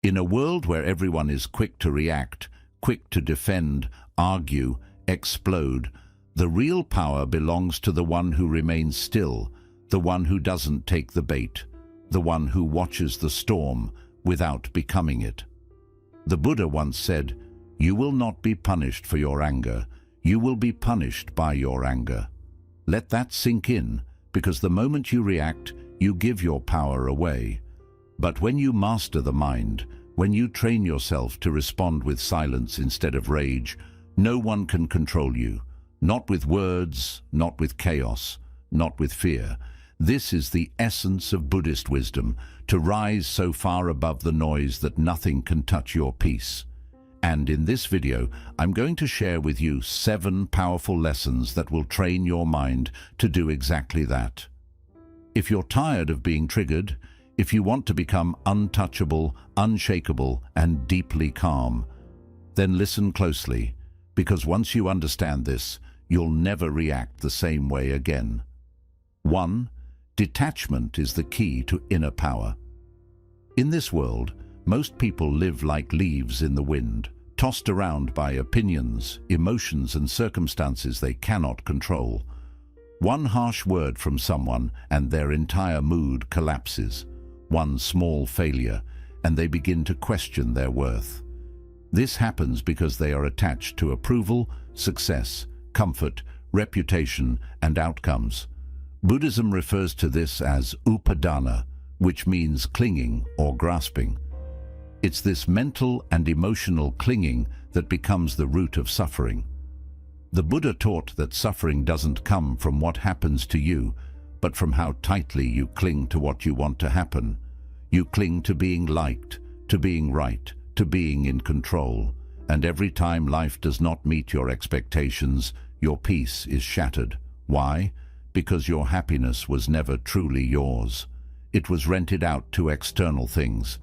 In a world where everyone is quick to react, quick to defend, argue, explode, the real power belongs to the one who remains still, the one who doesn't take the bait, the one who watches the storm without becoming it. The Buddha once said, "You will not be punished for your anger, you will be punished by your anger." Let that sink in, because the moment you react, you give your power away. But when you master the mind, when you train yourself to respond with silence instead of rage, no one can control you. Not with words, not with chaos, not with fear. This is the essence of Buddhist wisdom, to rise so far above the noise that nothing can touch your peace. And in this video, I'm going to share with you 7 powerful lessons that will train your mind to do exactly that. If you're tired of being triggered, if you want to become untouchable, unshakable, and deeply calm, then listen closely, because once you understand this, you'll never react the same way again. 1. Detachment is the key to inner power. In this world, most people live like leaves in the wind, tossed around by opinions, emotions, and circumstances they cannot control. One harsh word from someone and their entire mood collapses. One small failure, and they begin to question their worth. This happens because they are attached to approval, success, comfort, reputation, and outcomes. Buddhism refers to this as upadana, which means clinging or grasping. It's this mental and emotional clinging that becomes the root of suffering. The Buddha taught that suffering doesn't come from what happens to you, but from how tightly you cling to what you want to happen. You cling to being liked, to being right, to being in control. And every time life does not meet your expectations, your peace is shattered. Why? Because your happiness was never truly yours. It was rented out to external things.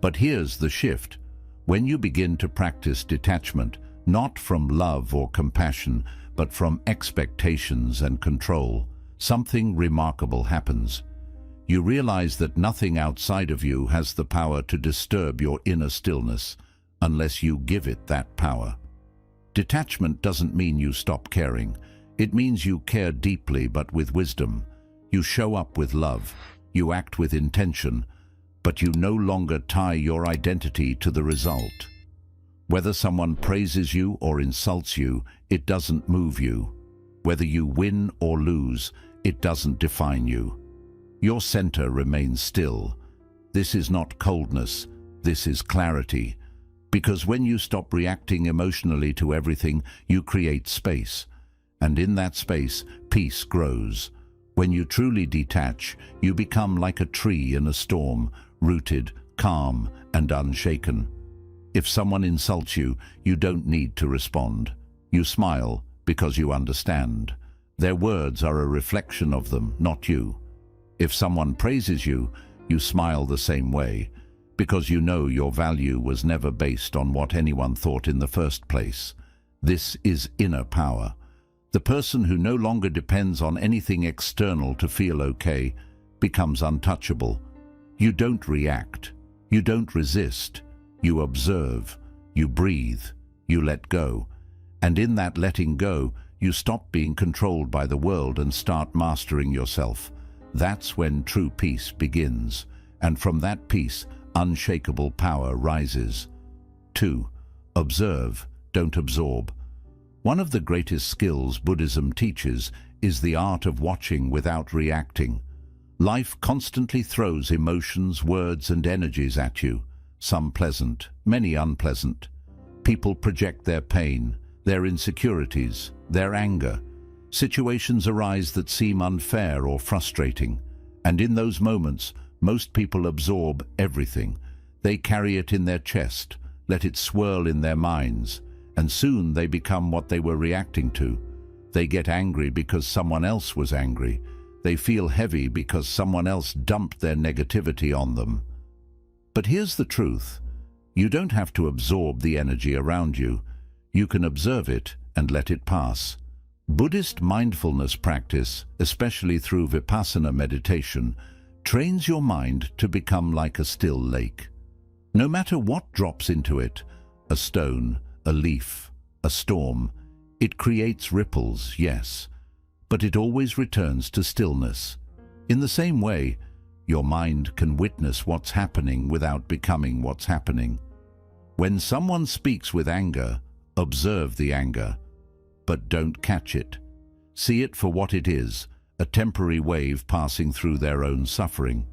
But here's the shift. When you begin to practice detachment, not from love or compassion, but from expectations and control, something remarkable happens. You realize that nothing outside of you has the power to disturb your inner stillness, unless you give it that power. Detachment doesn't mean you stop caring. It means you care deeply but with wisdom. You show up with love. You act with intention. But you no longer tie your identity to the result. Whether someone praises you or insults you, it doesn't move you. Whether you win or lose, it doesn't define you. Your center remains still. This is not coldness. This is clarity. Because when you stop reacting emotionally to everything, you create space. And in that space, peace grows. When you truly detach, you become like a tree in a storm, rooted, calm, and unshaken. If someone insults you, you don't need to respond. You smile because you understand. Their words are a reflection of them, not you. If someone praises you, you smile the same way, because you know your value was never based on what anyone thought in the first place. This is inner power. The person who no longer depends on anything external to feel okay becomes untouchable. You don't react. You don't resist. You observe. You breathe. You let go. And in that letting go, you stop being controlled by the world and start mastering yourself. That's when true peace begins. And from that peace, unshakable power rises. 2. Observe, don't absorb. One of the greatest skills Buddhism teaches is the art of watching without reacting. Life constantly throws emotions, words, and energies at you, some pleasant, many unpleasant. People project their pain, their insecurities, their anger. Situations arise that seem unfair or frustrating, and in those moments, most people absorb everything. They carry it in their chest, let it swirl in their minds, and soon they become what they were reacting to. They get angry because someone else was angry. They feel heavy because someone else dumped their negativity on them. But here's the truth. You don't have to absorb the energy around you. You can observe it and let it pass. Buddhist mindfulness practice, especially through vipassana meditation, trains your mind to become like a still lake. No matter what drops into it, a stone, a leaf, a storm, it creates ripples, yes, but it always returns to stillness. In the same way, your mind can witness what's happening without becoming what's happening. When someone speaks with anger, observe the anger, but don't catch it. See it for what it is, a temporary wave passing through their own suffering.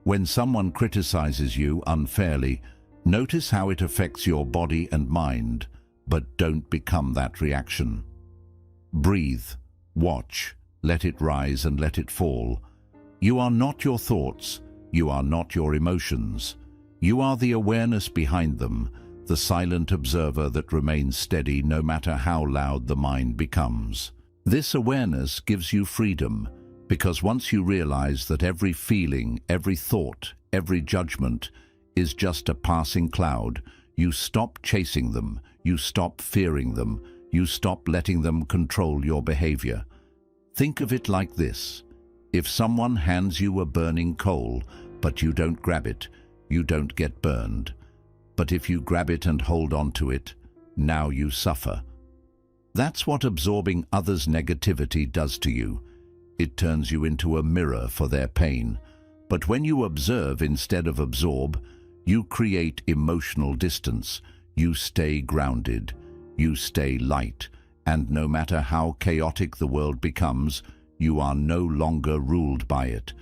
When someone criticizes you unfairly, notice how it affects your body and mind, but don't become that reaction. Breathe, watch, let it rise and let it fall. You are not your thoughts, you are not your emotions. You are the awareness behind them, the silent observer that remains steady no matter how loud the mind becomes. This awareness gives you freedom, because once you realize that every feeling, every thought, every judgment is just a passing cloud, you stop chasing them, you stop fearing them, you stop letting them control your behavior. Think of it like this. If someone hands you a burning coal, but you don't grab it, you don't get burned. But if you grab it and hold on to it, now you suffer. That's what absorbing others' negativity does to you. It turns you into a mirror for their pain. But when you observe instead of absorb, you create emotional distance. You stay grounded. You stay light. And no matter how chaotic the world becomes, you are no longer ruled by it.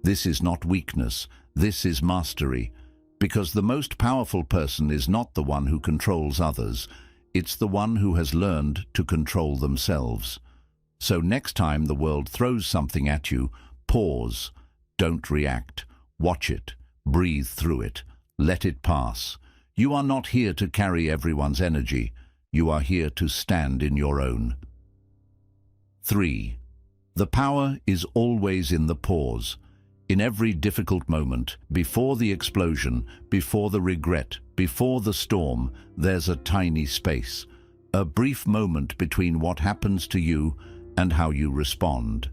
This is not weakness. This is mastery. Because the most powerful person is not the one who controls others. It's the one who has learned to control themselves. So next time the world throws something at you, pause. Don't react. Watch it. Breathe through it. Let it pass. You are not here to carry everyone's energy. You are here to stand in your own. 3. The power is always in the pause. In every difficult moment, before the explosion, before the regret, before the storm, there's a tiny space. A brief moment between what happens to you and how you respond.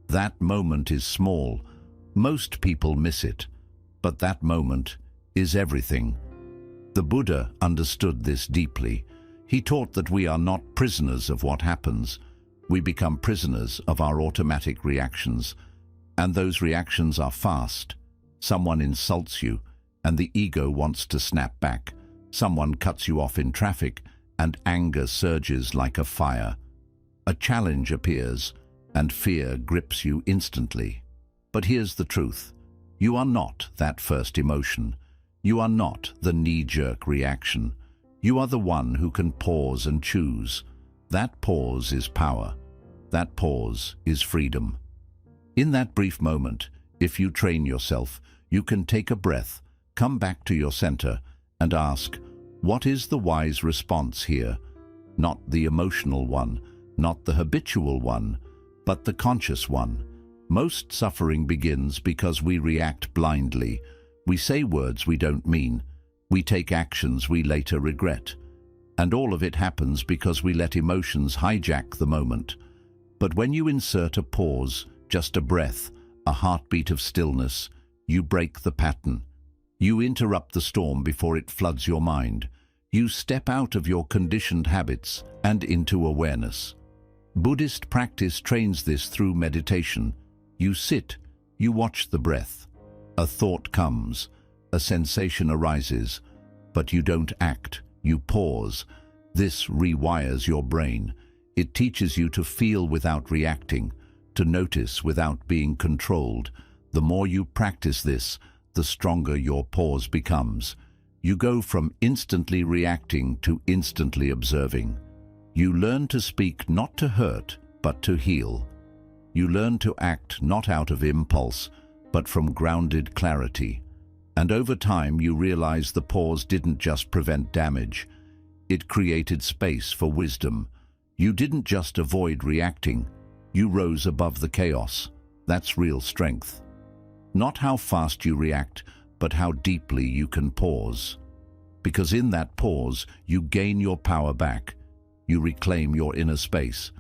That moment is small. Most people miss it. But that moment is everything. The Buddha understood this deeply. He taught that we are not prisoners of what happens. We become prisoners of our automatic reactions. And those reactions are fast. Someone insults you, and the ego wants to snap back. Someone cuts you off in traffic, and anger surges like a fire. A challenge appears, and fear grips you instantly. But here's the truth. You are not that first emotion. You are not the knee-jerk reaction. You are the one who can pause and choose. That pause is power. That pause is freedom. In that brief moment, if you train yourself, you can take a breath, come back to your center, and ask, what is the wise response here? Not the emotional one, not the habitual one, but the conscious one. Most suffering begins because we react blindly. We say words we don't mean. We take actions we later regret. And all of it happens because we let emotions hijack the moment. But when you insert a pause, just a breath, a heartbeat of stillness, you break the pattern. You interrupt the storm before it floods your mind. You step out of your conditioned habits and into awareness. Buddhist practice trains this through meditation. You sit, you watch the breath. A thought comes, a sensation arises, but you don't act, you pause. This rewires your brain. It teaches you to feel without reacting, to notice without being controlled. The more you practice this, the stronger your pause becomes. You go from instantly reacting to instantly observing. You learn to speak not to hurt, but to heal. You learn to act not out of impulse, but from grounded clarity. And over time you realize the pause didn't just prevent damage. It created space for wisdom. You didn't just avoid reacting. You rose above the chaos. That's real strength. Not how fast you react, but how deeply you can pause. Because in that pause, you gain your power back. You reclaim your inner space.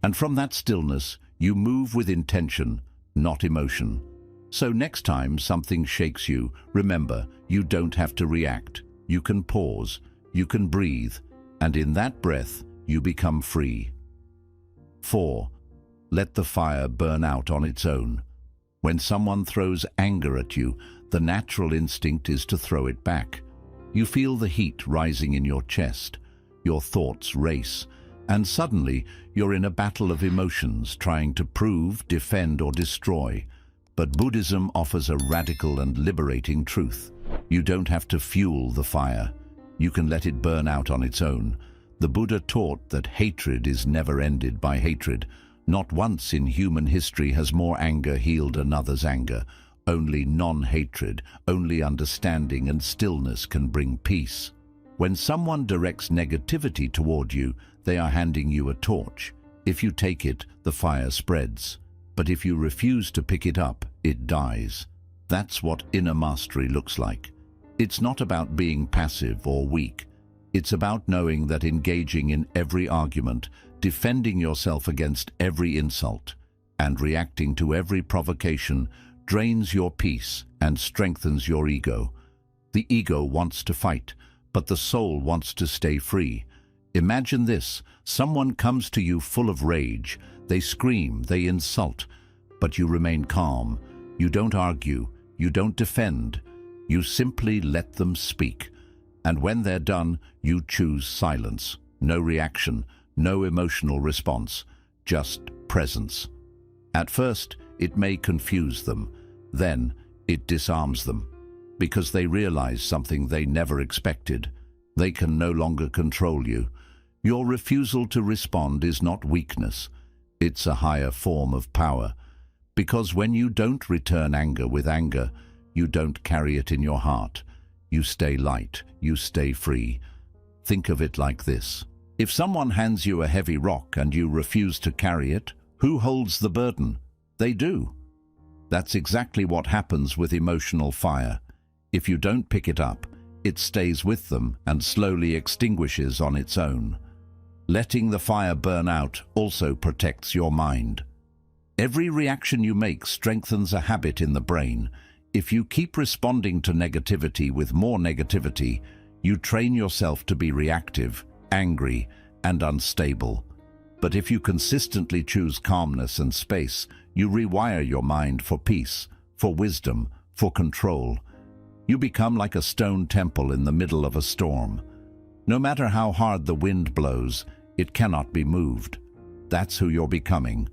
And from that stillness, you move with intention, not emotion. So next time something shakes you, remember, you don't have to react. You can pause, you can breathe, and in that breath, you become free. 4. Let the fire burn out on its own. When someone throws anger at you, the natural instinct is to throw it back. You feel the heat rising in your chest, your thoughts race, and suddenly you're in a battle of emotions trying to prove, defend, or destroy. But Buddhism offers a radical and liberating truth. You don't have to fuel the fire. You can let it burn out on its own. The Buddha taught that hatred is never ended by hatred. Not once in human history has more anger healed another's anger. Only non-hatred, only understanding and stillness can bring peace. When someone directs negativity toward you, they are handing you a torch. If you take it, the fire spreads. But if you refuse to pick it up, it dies. That's what inner mastery looks like. It's not about being passive or weak. It's about knowing that engaging in every argument, defending yourself against every insult, and reacting to every provocation drains your peace and strengthens your ego. The ego wants to fight, but the soul wants to stay free. Imagine this: someone comes to you full of rage. They scream, they insult, but you remain calm. You don't argue, you don't defend. You simply let them speak. And when they're done, you choose silence. No reaction, no emotional response, just presence. At first, it may confuse them. Then, it disarms them, because they realize something they never expected. They can no longer control you. Your refusal to respond is not weakness. It's a higher form of power. Because when you don't return anger with anger, you don't carry it in your heart. You stay light, you stay free. Think of it like this. If someone hands you a heavy rock and you refuse to carry it, who holds the burden? They do. That's exactly what happens with emotional fire. If you don't pick it up, it stays with them and slowly extinguishes on its own. Letting the fire burn out also protects your mind. Every reaction you make strengthens a habit in the brain. If you keep responding to negativity with more negativity, you train yourself to be reactive, angry, and unstable. But if you consistently choose calmness and space, you rewire your mind for peace, for wisdom, for control. You become like a stone temple in the middle of a storm. No matter how hard the wind blows, it cannot be moved. That's who you're becoming.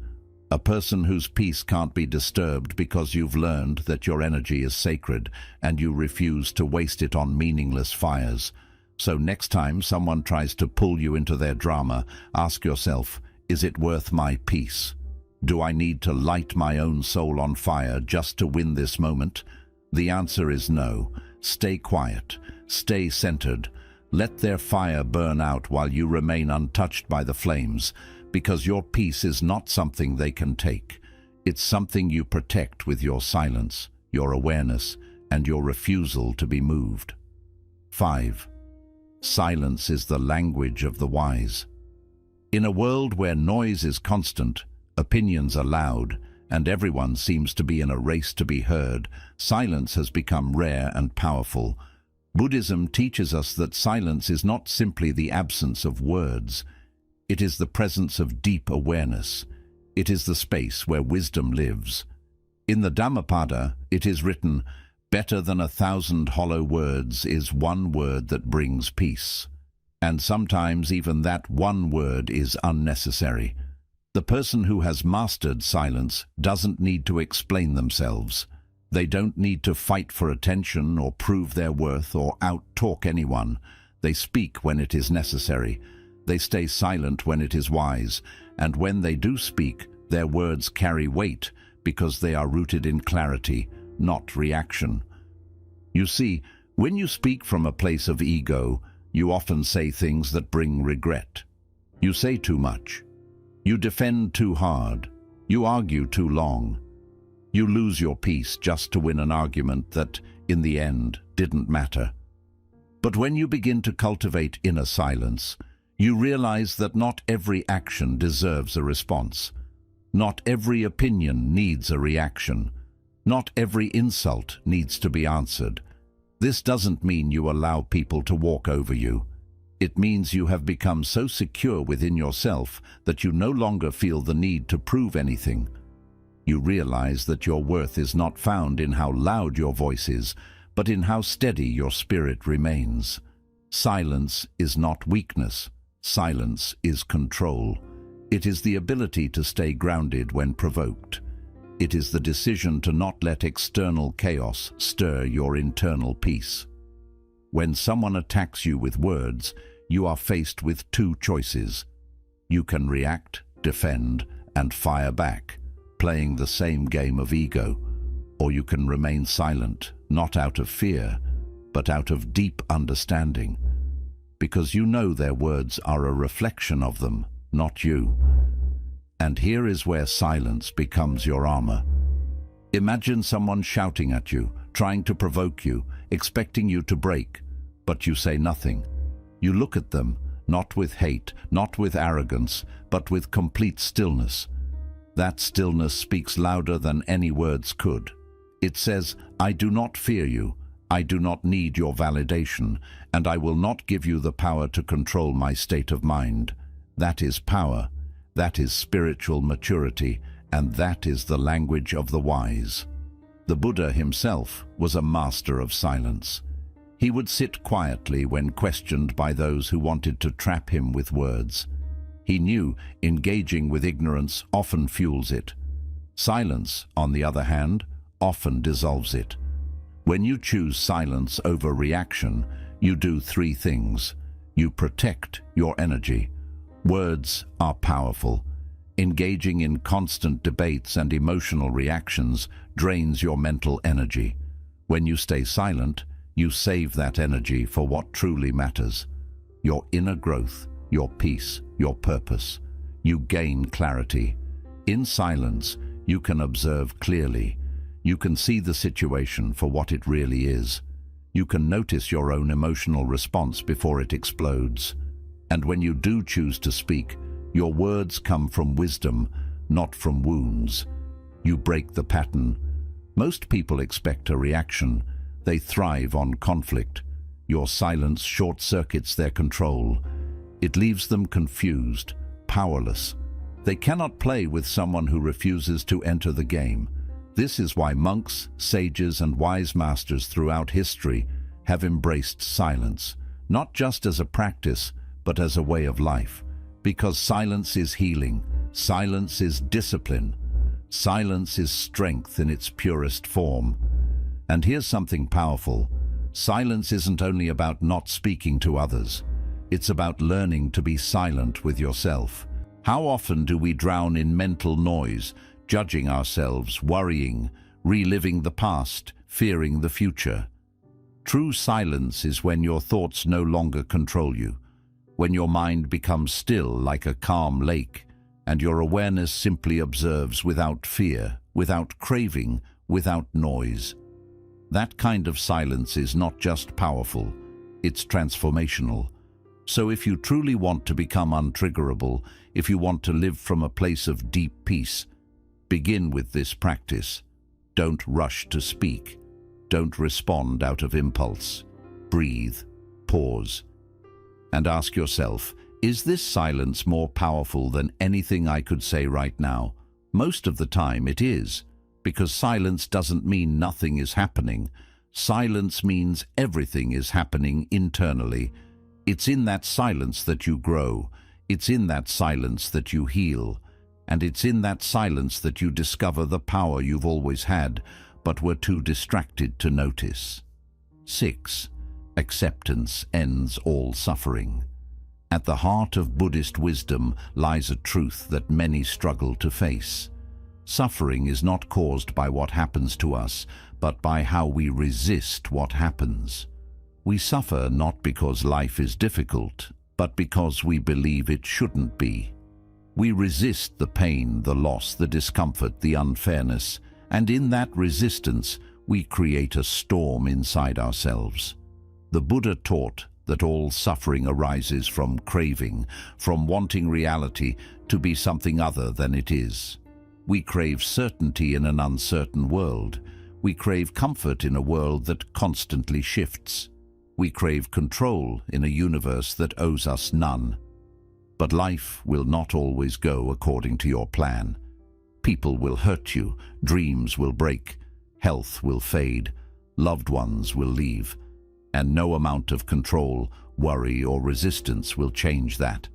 A person whose peace can't be disturbed because you've learned that your energy is sacred and you refuse to waste it on meaningless fires. So next time someone tries to pull you into their drama, ask yourself, is it worth my peace? Do I need to light my own soul on fire just to win this moment? The answer is no. Stay quiet. Stay centered. Let their fire burn out while you remain untouched by the flames, because your peace is not something they can take. It's something you protect with your silence, your awareness, and your refusal to be moved. 5. Silence is the language of the wise. In a world where noise is constant, opinions are loud, and everyone seems to be in a race to be heard, silence has become rare and powerful. Buddhism teaches us that silence is not simply the absence of words. It is the presence of deep awareness. It is the space where wisdom lives. In the Dhammapada, it is written, "Better than 1,000 hollow words is one word that brings peace." And sometimes even that one word is unnecessary. The person who has mastered silence doesn't need to explain themselves. They don't need to fight for attention or prove their worth or out-talk anyone. They speak when it is necessary. They stay silent when it is wise, and when they do speak, their words carry weight because they are rooted in clarity, not reaction. You see, when you speak from a place of ego, you often say things that bring regret. You say too much. You defend too hard. You argue too long. You lose your peace just to win an argument that, in the end, didn't matter. But when you begin to cultivate inner silence, you realize that not every action deserves a response. Not every opinion needs a reaction. Not every insult needs to be answered. This doesn't mean you allow people to walk over you. It means you have become so secure within yourself that you no longer feel the need to prove anything. You realize that your worth is not found in how loud your voice is, but in how steady your spirit remains. Silence is not weakness. Silence is control. It is the ability to stay grounded when provoked. It is the decision to not let external chaos stir your internal peace. When someone attacks you with words, you are faced with two choices. You can react, defend, and fire back, playing the same game of ego, or you can remain silent, not out of fear, but out of deep understanding, because you know their words are a reflection of them, not you. And here is where silence becomes your armor. Imagine someone shouting at you, trying to provoke you, expecting you to break, but you say nothing. You look at them, not with hate, not with arrogance, but with complete stillness. That stillness speaks louder than any words could. It says, "I do not fear you. I do not need your validation, and I will not give you the power to control my state of mind." That is power. That is spiritual maturity, and that is the language of the wise. The Buddha himself was a master of silence. He would sit quietly when questioned by those who wanted to trap him with words. He knew engaging with ignorance often fuels it. Silence, on the other hand, often dissolves it. When you choose silence over reaction, you do three things. You protect your energy. Words are powerful. Engaging in constant debates and emotional reactions drains your mental energy. When you stay silent, you save that energy for what truly matters. Your inner growth, your peace, your purpose. You gain clarity. In silence, you can observe clearly. You can see the situation for what it really is. You can notice your own emotional response before it explodes. And when you do choose to speak, your words come from wisdom, not from wounds. You break the pattern. Most people expect a reaction. They thrive on conflict. Your silence short-circuits their control. It leaves them confused, powerless. They cannot play with someone who refuses to enter the game. This is why monks, sages, and wise masters throughout history have embraced silence, not just as a practice, but as a way of life. Because silence is healing, silence is discipline, silence is strength in its purest form. And here's something powerful. Silence isn't only about not speaking to others. It's about learning to be silent with yourself. How often do we drown in mental noise, judging ourselves, worrying, reliving the past, fearing the future? True silence is when your thoughts no longer control you, when your mind becomes still like a calm lake, and your awareness simply observes without fear, without craving, without noise. That kind of silence is not just powerful, it's transformational. So if you truly want to become untriggerable, if you want to live from a place of deep peace, begin with this practice. Don't rush to speak. Don't respond out of impulse. Breathe, pause, and ask yourself, is this silence more powerful than anything I could say right now? Most of the time it is, because silence doesn't mean nothing is happening. Silence means everything is happening internally. It's in that silence that you grow. It's in that silence that you heal. And it's in that silence that you discover the power you've always had, but were too distracted to notice. 6. Acceptance ends all suffering. At the heart of Buddhist wisdom lies a truth that many struggle to face. Suffering is not caused by what happens to us, but by how we resist what happens. We suffer not because life is difficult, but because we believe it shouldn't be. We resist the pain, the loss, the discomfort, the unfairness, and in that resistance, we create a storm inside ourselves. The Buddha taught that all suffering arises from craving, from wanting reality to be something other than it is. We crave certainty in an uncertain world. We crave comfort in a world that constantly shifts. We crave control in a universe that owes us none. But life will not always go according to your plan. People will hurt you, dreams will break, health will fade, loved ones will leave, and no amount of control, worry, or resistance will change that.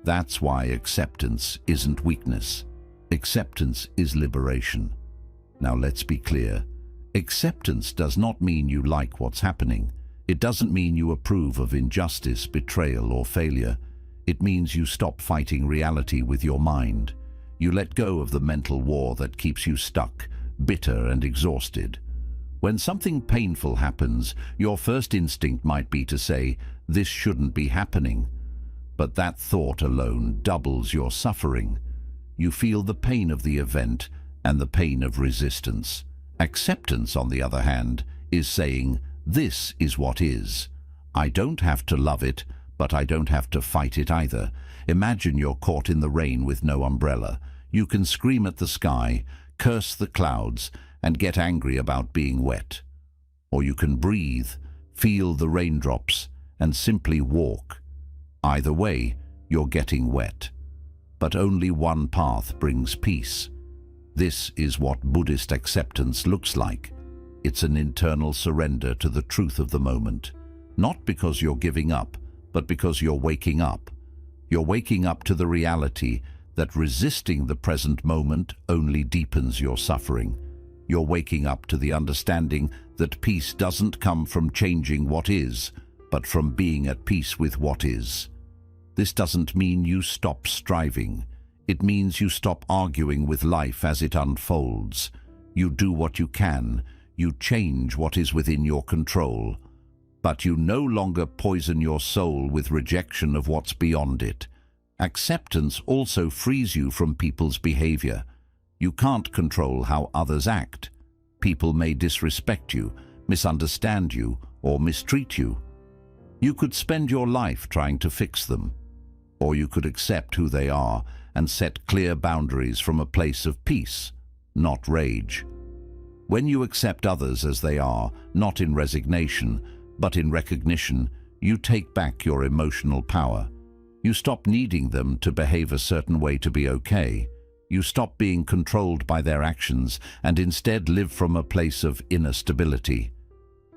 That's why acceptance isn't weakness. Acceptance is liberation. Now let's be clear. Acceptance does not mean you like what's happening. It doesn't mean you approve of injustice, betrayal, or failure. It means you stop fighting reality with your mind. You let go of the mental war that keeps you stuck, bitter and exhausted. When something painful happens, your first instinct might be to say, "This shouldn't be happening." But that thought alone doubles your suffering. You feel the pain of the event and the pain of resistance. Acceptance, on the other hand, is saying, "This is what is. I don't have to love it, but I don't have to fight it either." Imagine you're caught in the rain with no umbrella. You can scream at the sky, curse the clouds, and get angry about being wet. Or you can breathe, feel the raindrops, and simply walk. Either way, you're getting wet. But only one path brings peace. This is what Buddhist acceptance looks like. It's an internal surrender to the truth of the moment. Not because you're giving up, but because you're waking up. You're waking up to the reality that resisting the present moment only deepens your suffering. You're waking up to the understanding that peace doesn't come from changing what is, but from being at peace with what is. This doesn't mean you stop striving. It means you stop arguing with life as it unfolds. You do what you can. You change what is within your control. But you no longer poison your soul with rejection of what's beyond it. Acceptance also frees you from people's behavior. You can't control how others act. People may disrespect you, misunderstand you, or mistreat you. You could spend your life trying to fix them. Or you could accept who they are and set clear boundaries from a place of peace, not rage. When you accept others as they are, not in resignation, but in recognition, you take back your emotional power. You stop needing them to behave a certain way to be okay. You stop being controlled by their actions and instead live from a place of inner stability.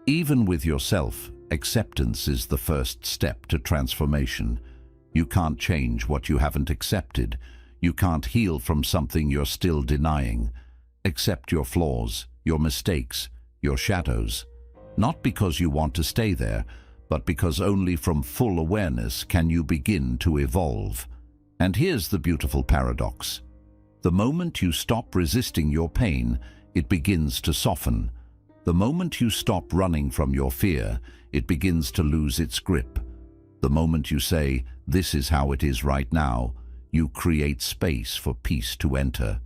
Even with yourself, acceptance is the first step to transformation. You can't change what you haven't accepted. You can't heal from something you're still denying. Accept your flaws, your mistakes, your shadows. Not because you want to stay there, but because only from full awareness can you begin to evolve. And here's the beautiful paradox. The moment you stop resisting your pain, it begins to soften. The moment you stop running from your fear, it begins to lose its grip. The moment you say, "This is how it is right now," you create space for peace to enter.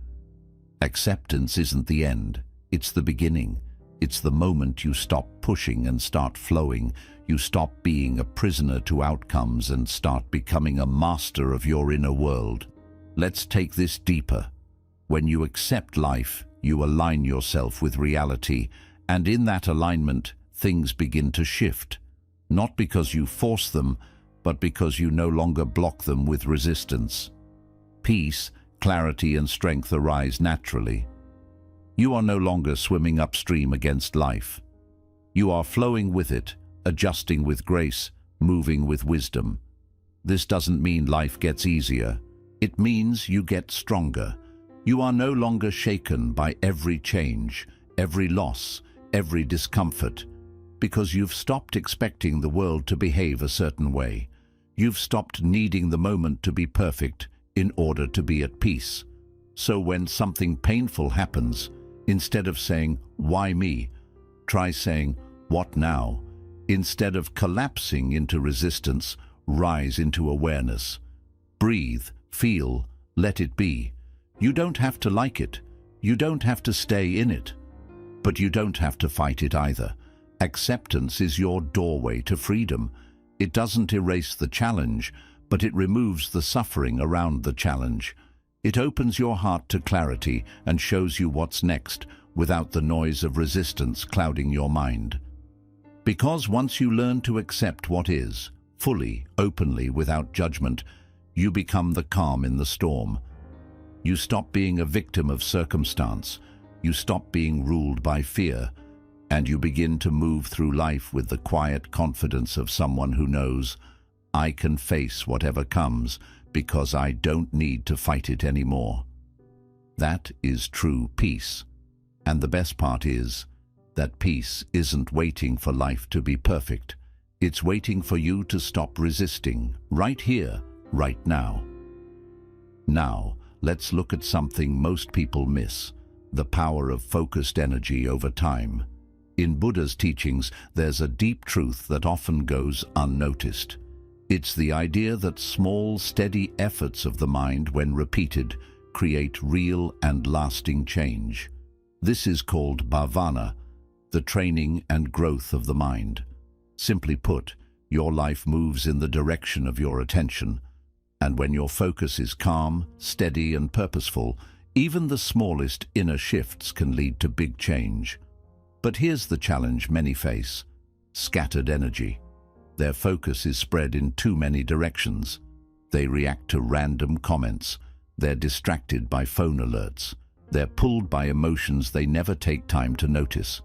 Acceptance isn't the end, it's the beginning. It's the moment you stop pushing and start flowing. You stop being a prisoner to outcomes and start becoming a master of your inner world. Let's take this deeper. When you accept life, you align yourself with reality, and in that alignment, things begin to shift. Not because you force them, but because you no longer block them with resistance. Peace, clarity, and strength arise naturally. You are no longer swimming upstream against life. You are flowing with it, adjusting with grace, moving with wisdom. This doesn't mean life gets easier. It means you get stronger. You are no longer shaken by every change, every loss, every discomfort, because you've stopped expecting the world to behave a certain way. You've stopped needing the moment to be perfect in order to be at peace. So when something painful happens, instead of saying, "Why me?" try saying, "What now?" Instead of collapsing into resistance, rise into awareness. Breathe, feel, let it be. You don't have to like it. You don't have to stay in it. But you don't have to fight it either. Acceptance is your doorway to freedom. It doesn't erase the challenge, but it removes the suffering around the challenge. It opens your heart to clarity and shows you what's next, without the noise of resistance clouding your mind. Because once you learn to accept what is, fully, openly, without judgment, you become the calm in the storm. You stop being a victim of circumstance, you stop being ruled by fear, and you begin to move through life with the quiet confidence of someone who knows, I can face whatever comes because I don't need to fight it anymore. That is true peace. And the best part is that peace isn't waiting for life to be perfect. It's waiting for you to stop resisting, right here, right now. Now, let's look at something most people miss, the power of focused energy over time. In Buddha's teachings, there's a deep truth that often goes unnoticed. It's the idea that small, steady efforts of the mind, when repeated, create real and lasting change. This is called bhavana, the training and growth of the mind. Simply put, your life moves in the direction of your attention, and when your focus is calm, steady, and purposeful, even the smallest inner shifts can lead to big change. But here's the challenge many face: scattered energy. Their focus is spread in too many directions. They react to random comments. They're distracted by phone alerts. They're pulled by emotions they never take time to notice.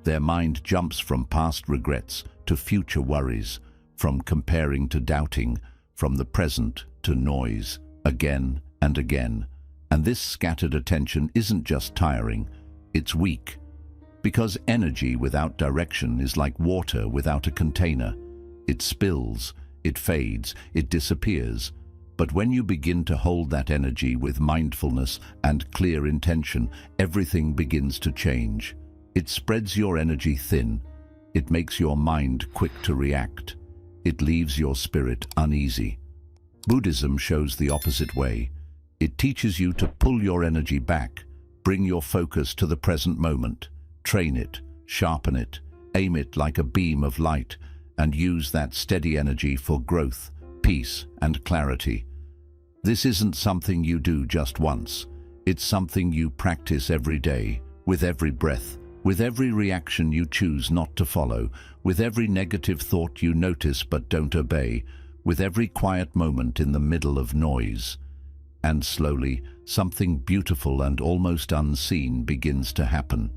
Their mind jumps from past regrets to future worries, from comparing to doubting, from the present to noise, again and again. And this scattered attention isn't just tiring, it's weak. Because energy without direction is like water without a container. It spills, it fades, it disappears. But when you begin to hold that energy with mindfulness and clear intention, everything begins to change. It spreads your energy thin. It makes your mind quick to react. It leaves your spirit uneasy. Buddhism shows the opposite way. It teaches you to pull your energy back, bring your focus to the present moment, train it, sharpen it, aim it like a beam of light, and use that steady energy for growth, peace, and clarity. This isn't something you do just once. It's something you practice every day, with every breath, with every reaction you choose not to follow, with every negative thought you notice but don't obey, with every quiet moment in the middle of noise. And slowly, something beautiful and almost unseen begins to happen.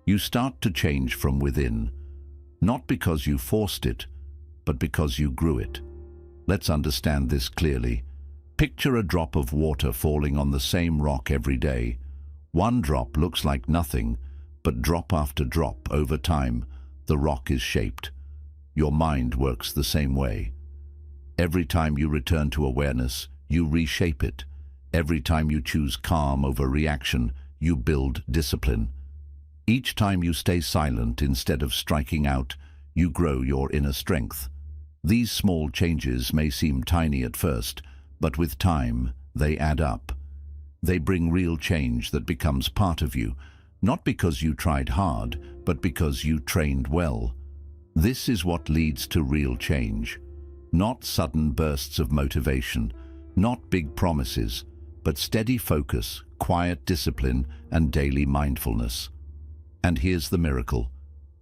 You start to change from within, not because you forced it, but because you grew it. Let's understand this clearly. Picture a drop of water falling on the same rock every day. One drop looks like nothing, but drop after drop, over time, the rock is shaped. Your mind works the same way. Every time you return to awareness, you reshape it. Every time you choose calm over reaction, you build discipline. Each time you stay silent instead of striking out, you grow your inner strength. These small changes may seem tiny at first, but with time, they add up. They bring real change that becomes part of you, not because you tried hard, but because you trained well. This is what leads to real change. Not sudden bursts of motivation, not big promises, but steady focus, quiet discipline, and daily mindfulness. And here's the miracle.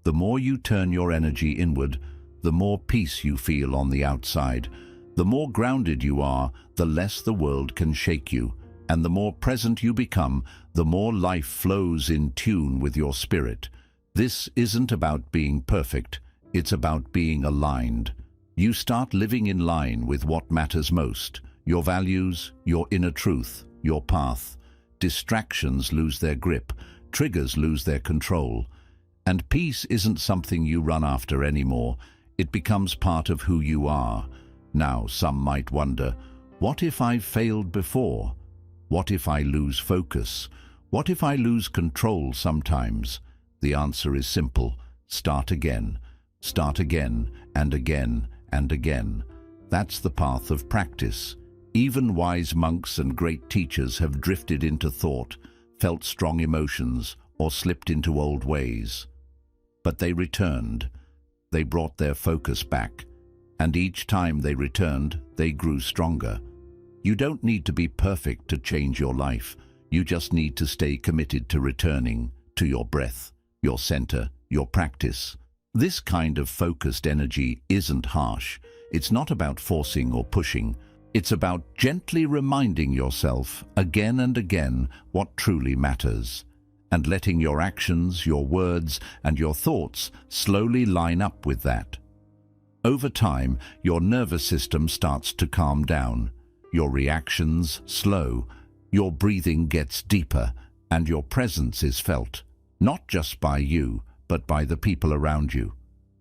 The more you turn your energy inward, the more peace you feel on the outside. The more grounded you are, the less the world can shake you. And the more present you become, the more life flows in tune with your spirit. This isn't about being perfect, it's about being aligned. You start living in line with what matters most: your values, your inner truth, your path. Distractions lose their grip, triggers lose their control. And peace isn't something you run after anymore, it becomes part of who you are. Now, some might wonder, what if I've failed before? What if I lose focus? What if I lose control sometimes? The answer is simple: start again. Start again, and again, and again. That's the path of practice. Even wise monks and great teachers have drifted into thought, felt strong emotions, or slipped into old ways. But they returned. They brought their focus back. And each time they returned, they grew stronger. You don't need to be perfect to change your life. You just need to stay committed to returning, to your breath, your center, your practice. This kind of focused energy isn't harsh. It's not about forcing or pushing. It's about gently reminding yourself again and again what truly matters, and letting your actions, your words, and your thoughts slowly line up with that. Over time, your nervous system starts to calm down, your reactions slow, your breathing gets deeper, and your presence is felt, not just by you, but by the people around you.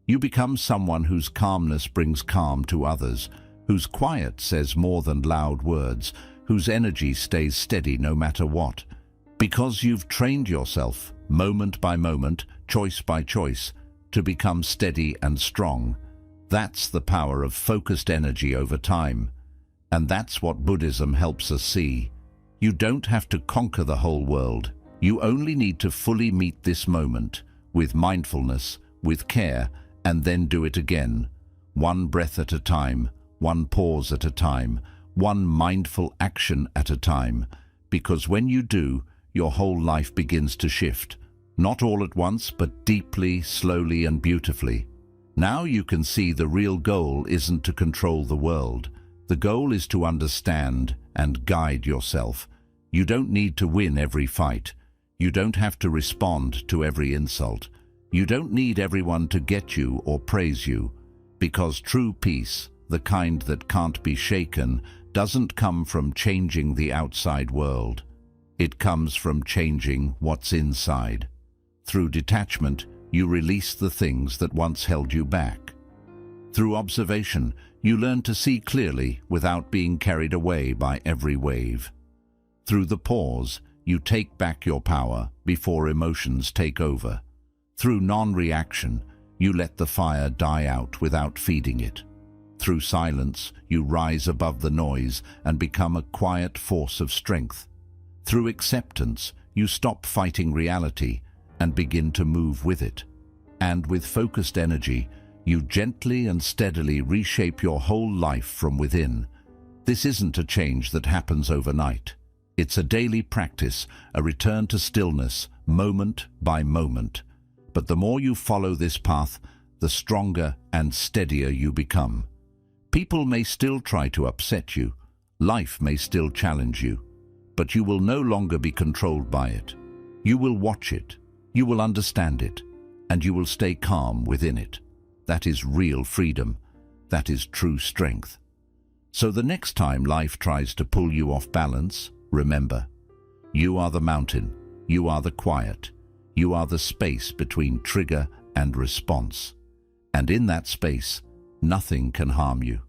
You become someone whose calmness brings calm to others, whose quiet says more than loud words, whose energy stays steady no matter what. Because you've trained yourself, moment by moment, choice by choice, to become steady and strong. That's the power of focused energy over time. And that's what Buddhism helps us see. You don't have to conquer the whole world. You only need to fully meet this moment, with mindfulness, with care, and then do it again. One breath at a time, one pause at a time, one mindful action at a time. Because when you do, your whole life begins to shift. Not all at once, but deeply, slowly, and beautifully. Now you can see the real goal isn't to control the world. The goal is to understand and guide yourself. You don't need to win every fight. You don't have to respond to every insult. You don't need everyone to get you or praise you. Because true peace, the kind that can't be shaken, doesn't come from changing the outside world. It comes from changing what's inside. Through detachment, you release the things that once held you back. Through observation, you learn to see clearly without being carried away by every wave. Through the pause, you take back your power before emotions take over. Through non-reaction, you let the fire die out without feeding it. Through silence, you rise above the noise and become a quiet force of strength. Through acceptance, you stop fighting reality and begin to move with it. And with focused energy, you gently and steadily reshape your whole life from within. This isn't a change that happens overnight. It's a daily practice, a return to stillness, moment by moment. But the more you follow this path, the stronger and steadier you become. People may still try to upset you. Life may still challenge you. But you will no longer be controlled by it. You will watch it. You will understand it. And you will stay calm within it. That is real freedom. That is true strength. So the next time life tries to pull you off balance, remember, you are the mountain. You are the quiet. You are the space between trigger and response. And in that space, nothing can harm you.